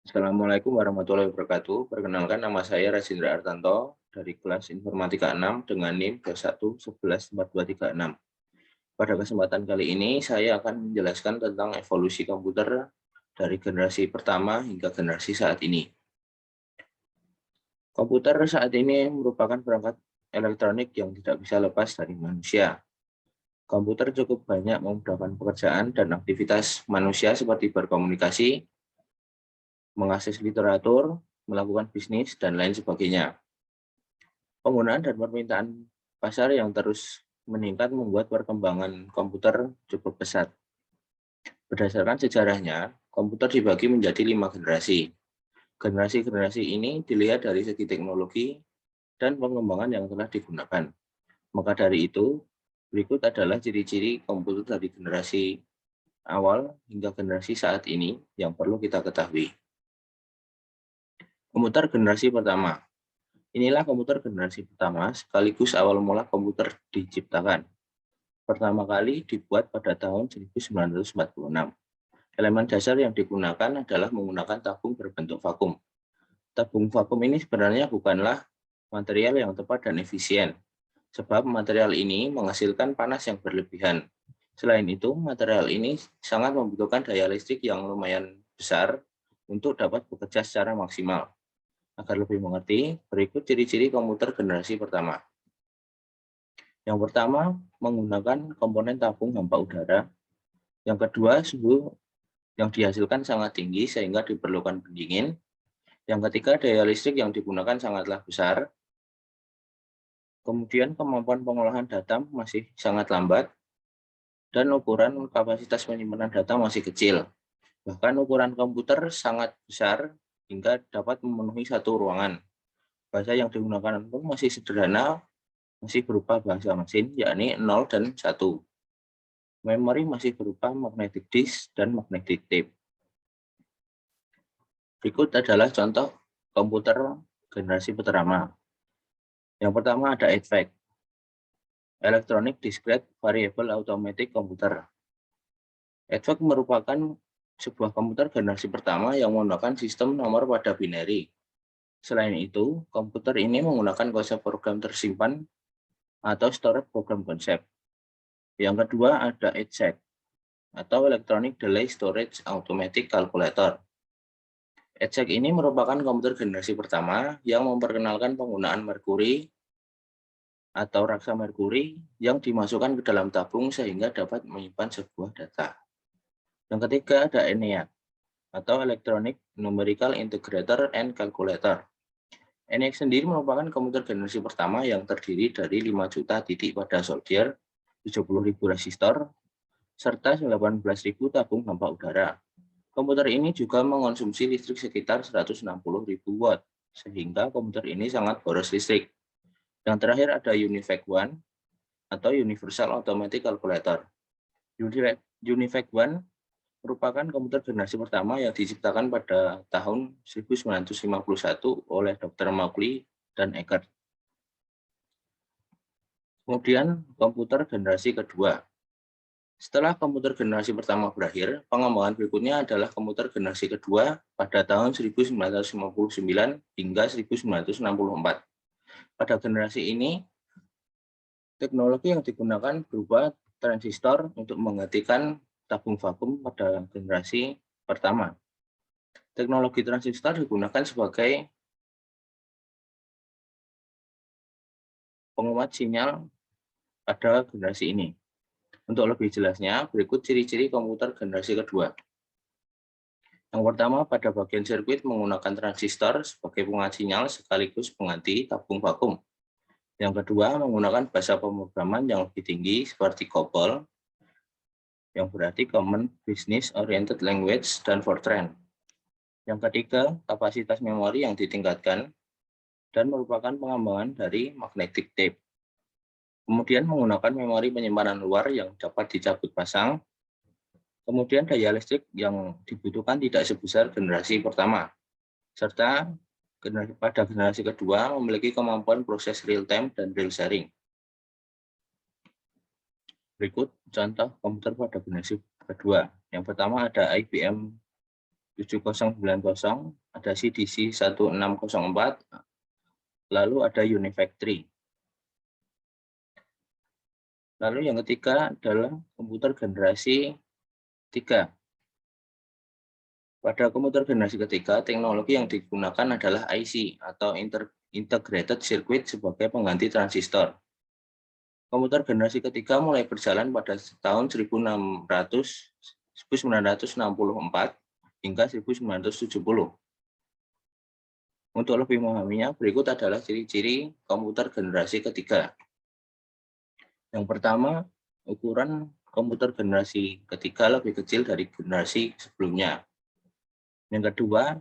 Assalamualaikum warahmatullahi wabarakatuh. Perkenalkan, nama saya Rasindra Artanto dari kelas Informatika 6 dengan NIM 21114236. Pada kesempatan kali ini saya akan menjelaskan tentang evolusi komputer dari generasi pertama hingga generasi saat ini. Komputer saat ini merupakan perangkat elektronik yang tidak bisa lepas dari manusia. Komputer cukup banyak memudahkan pekerjaan dan aktivitas manusia seperti berkomunikasi, mengakses literatur, melakukan bisnis, dan lain sebagainya. Penggunaan dan permintaan pasar yang terus meningkat membuat perkembangan komputer cukup pesat. Berdasarkan sejarahnya, komputer dibagi menjadi 5 generasi. Generasi-generasi ini dilihat dari segi teknologi dan pengembangan yang telah digunakan. Maka dari itu, berikut adalah ciri-ciri komputer dari generasi awal hingga generasi saat ini yang perlu kita ketahui. Komputer generasi pertama. Inilah komputer generasi pertama sekaligus awal mula komputer diciptakan. Pertama kali dibuat pada tahun 1946. Elemen dasar yang digunakan adalah menggunakan tabung berbentuk vakum. Tabung vakum ini sebenarnya bukanlah material yang tepat dan efisien, sebab material ini menghasilkan panas yang berlebihan. Selain itu, material ini sangat membutuhkan daya listrik yang lumayan besar untuk dapat bekerja secara maksimal. Agar lebih mengerti, berikut ciri-ciri komputer generasi pertama. Yang pertama, menggunakan komponen tabung hampa udara. Yang kedua, suhu yang dihasilkan sangat tinggi sehingga diperlukan pendingin. Yang ketiga, daya listrik yang digunakan sangatlah besar. Kemudian, kemampuan pengolahan data masih sangat lambat. Dan ukuran kapasitas penyimpanan data masih kecil. Bahkan ukuran komputer sangat besar hingga dapat memenuhi satu ruangan. Bahasa yang digunakan pun masih sederhana, masih berupa bahasa mesin, yakni 0 dan 1. Memori masih berupa magnetic disk dan magnetic tape. Berikut adalah contoh komputer generasi pertama. Yang pertama ada EDVAC, Electronic Discrete Variable Automatic Computer. EDVAC merupakan sebuah komputer generasi pertama yang menggunakan sistem nomor pada binary. Selain itu, komputer ini menggunakan konsep program tersimpan atau storage program konsep. Yang kedua ada EDSEC atau Electronic Delay Storage Automatic Calculator. EDSEC ini merupakan komputer generasi pertama yang memperkenalkan penggunaan merkuri atau raksa merkuri yang dimasukkan ke dalam tabung sehingga dapat menyimpan sebuah data. Yang ketiga ada ENIAC atau Electronic Numerical Integrator and Calculator. ENIAC sendiri merupakan komputer generasi pertama yang terdiri dari 5 juta titik pada solder, 70.000 resistor, serta 18.000 tabung hampa udara. Komputer ini juga mengonsumsi listrik sekitar 160.000 watt, sehingga komputer ini sangat boros listrik. Yang terakhir ada UNIVAC One atau Universal Automatic Calculator. UNIVAC One merupakan komputer generasi pertama yang diciptakan pada tahun 1951 oleh Dr. Mauchly dan Eckert. Kemudian komputer generasi kedua. Setelah komputer generasi pertama berakhir, pengembangan berikutnya adalah komputer generasi kedua pada tahun 1959 hingga 1964. Pada generasi ini, teknologi yang digunakan berupa transistor untuk menggantikan tabung vakum pada generasi pertama. Teknologi transistor digunakan sebagai penguat sinyal pada generasi ini. Untuk lebih jelasnya, berikut ciri-ciri komputer generasi kedua. Yang pertama, pada bagian sirkuit menggunakan transistor sebagai penguat sinyal sekaligus pengganti tabung vakum. Yang kedua, menggunakan bahasa pemrograman yang lebih tinggi seperti COBOL, yang berarti Common Business Oriented Language, dan Fortran. Yang ketiga, kapasitas memori yang ditingkatkan dan merupakan pengembangan dari magnetic tape. Kemudian menggunakan memori penyimpanan luar yang dapat dicabut pasang. Kemudian daya listrik yang dibutuhkan tidak sebesar generasi pertama. Serta pada generasi kedua memiliki kemampuan proses real-time dan real sharing. Berikut contoh komputer pada generasi kedua. Yang pertama ada IBM 7090, ada CDC 1604, lalu ada Unifactory. Lalu yang ketiga adalah komputer generasi 3. Pada komputer generasi ketiga, teknologi yang digunakan adalah IC atau Integrated Circuit sebagai pengganti transistor. Komputer generasi ketiga mulai berjalan pada tahun 1964 hingga 1970. Untuk lebih memahaminya, berikut adalah ciri-ciri komputer generasi ketiga. Yang pertama, ukuran komputer generasi ketiga lebih kecil dari generasi sebelumnya. Yang kedua,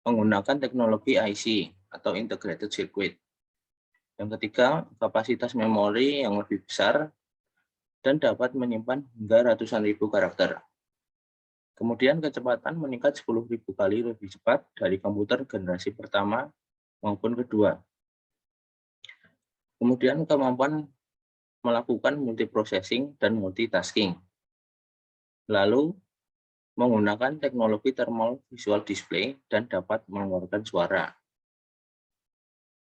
menggunakan teknologi IC atau Integrated Circuit. Yang ketiga, kapasitas memori yang lebih besar dan dapat menyimpan hingga ratusan ribu karakter. Kemudian kecepatan meningkat 10.000 kali lebih cepat dari komputer generasi pertama maupun kedua. Kemudian kemampuan melakukan multiprocessing dan multitasking. Lalu, menggunakan teknologi thermal visual display dan dapat mengeluarkan suara.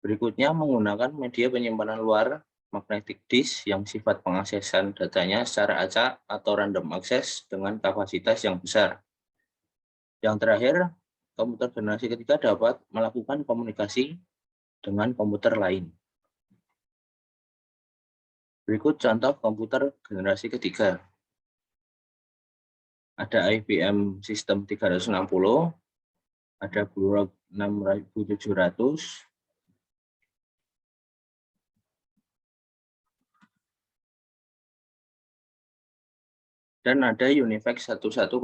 Berikutnya, menggunakan media penyimpanan luar magnetic disk yang sifat pengaksesan datanya secara acak atau random access dengan kapasitas yang besar. Yang terakhir, komputer generasi ketiga dapat melakukan komunikasi dengan komputer lain. Berikut contoh komputer generasi ketiga. Ada IBM System 360, ada Blurock 6700, dan ada Univac 1108.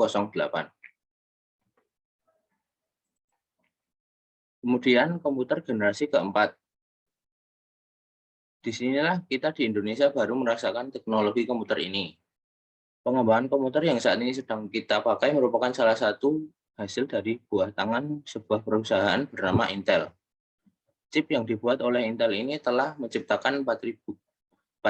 Kemudian komputer generasi keempat. Disinilah kita di Indonesia baru merasakan teknologi komputer ini. Pengembangan komputer yang saat ini sedang kita pakai merupakan salah satu hasil dari buah tangan sebuah perusahaan bernama Intel. Chip yang dibuat oleh Intel ini telah menciptakan 4004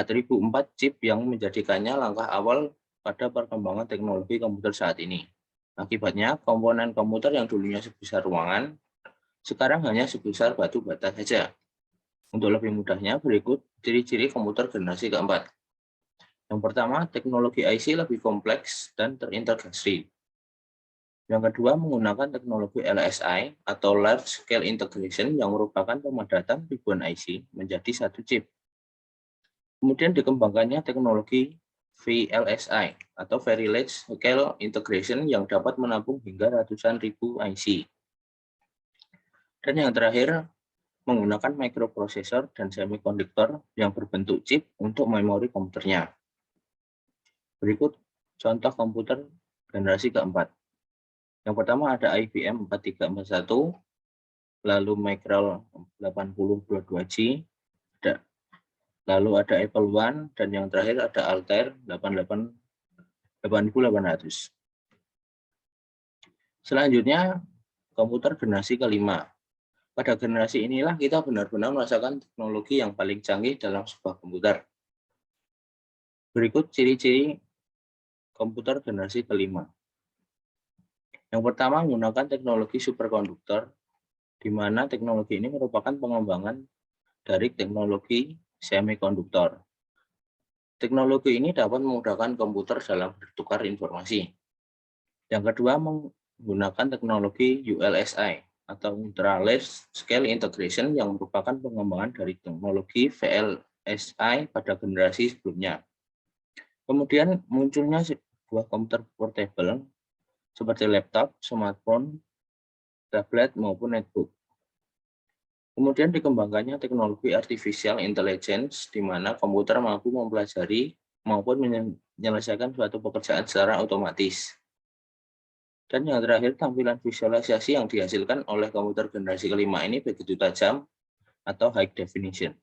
chip yang menjadikannya langkah awal pada perkembangan teknologi komputer saat ini. Akibatnya, komponen komputer yang dulunya sebesar ruangan, sekarang hanya sebesar batu bata saja. Untuk lebih mudahnya, berikut ciri-ciri komputer generasi keempat. Yang pertama, teknologi IC lebih kompleks dan terintegrasi. Yang kedua, menggunakan teknologi LSI atau Large Scale Integration yang merupakan pemadatan ribuan IC menjadi satu chip. Kemudian dikembangkannya teknologi VLSI atau Very Large Scale Integration yang dapat menampung hingga ratusan ribu IC. Dan yang terakhir, menggunakan microprocessor dan semikonduktor yang berbentuk chip untuk memori komputernya. Berikut contoh komputer generasi keempat. Yang pertama ada IBM 4341, lalu Macrel 8022G, lalu ada Apple One, dan yang terakhir ada Altair 8800. Selanjutnya, komputer generasi kelima. Pada generasi inilah kita benar-benar merasakan teknologi yang paling canggih dalam sebuah komputer. Berikut ciri-ciri komputer generasi kelima. Yang pertama, menggunakan teknologi superkonduktor, di mana teknologi ini merupakan pengembangan dari teknologi semikonduktor. Teknologi ini dapat memudahkan komputer dalam bertukar informasi. Yang kedua, menggunakan teknologi ULSI atau Ultra Large Scale Integration yang merupakan pengembangan dari teknologi VLSI pada generasi sebelumnya. Kemudian munculnya sebuah komputer portable seperti laptop, smartphone, tablet, maupun netbook. Kemudian dikembangkannya teknologi artificial intelligence di mana komputer mampu mempelajari maupun menyelesaikan suatu pekerjaan secara otomatis. Dan yang terakhir, tampilan visualisasi yang dihasilkan oleh komputer generasi kelima ini begitu tajam atau high definition.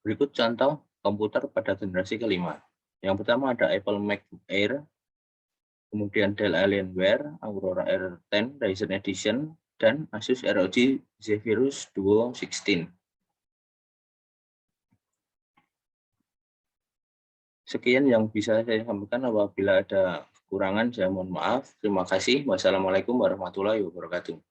Berikut contoh komputer pada generasi kelima. Yang pertama ada Apple MacBook Air, kemudian Dell Alienware, Aurora R10 Ryzen Edition, dan Asus ROG Zephyrus Duo 16. Sekian yang bisa saya sampaikan. Apabila ada Kurangan saya mohon maaf. Terima kasih. Wassalamualaikum warahmatullahi wabarakatuh.